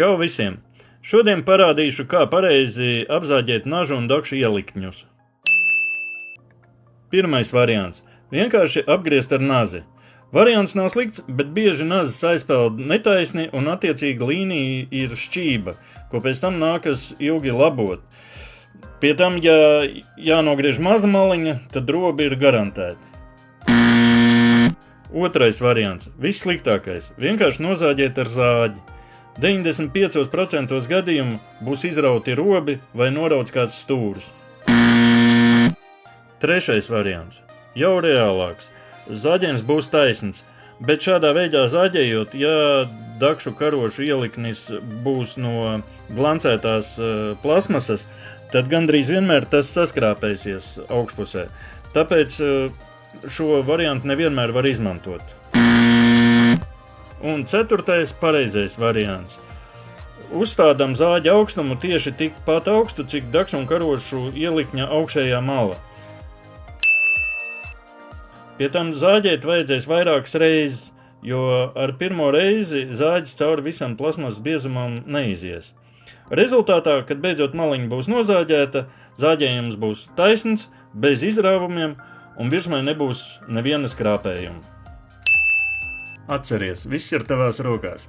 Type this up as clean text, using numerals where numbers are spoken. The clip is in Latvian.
Čau visiem! Šodien parādīšu, kā pareizi apzāģēt nažu un dakšu ielikņus. Pirmais variants – vienkārši apgriezt ar nazi. Variants nav slikts, bet bieži nazes aizpeld netaisni un attiecīga līnija ir šķība, ko pēc tam nākas ilgi labot. Pie tam, ja jānogriež maza maliņa, tad robi ir garantēti. Otrais variants – vissliktākais – vienkārši nozāģēt ar zāģi. 95% gadījumu būs izrauti robi vai norauts kāds stūris. Trešais variants – jau reālāks. Zaģējums būs taisns, bet šādā veidā zaģējot, ja dakšu karošu ieliknis būs no glancētās plasmasas, tad gandrīz vienmēr tas saskrāpēsies augšpusē. Tāpēc šo variantu nevienmēr var izmantot. Un ceturtais pareizais variants. Uzstādām zāģa augstumu tieši tikpat augstu, cik dakšu un karošu ielikņa augšējā mala. Pie tam zāģēt vajadzēs vairākas reizes, jo ar pirmo reizi zāģis cauri visam plasmasas biezumam neizies. Rezultātā, kad beidzot maliņa būs nozāģēta, zāģējums būs taisns, bez izrāvumiem un virsmai nebūs neviena skrāpējuma. Atceries, viss ir tavās rokās.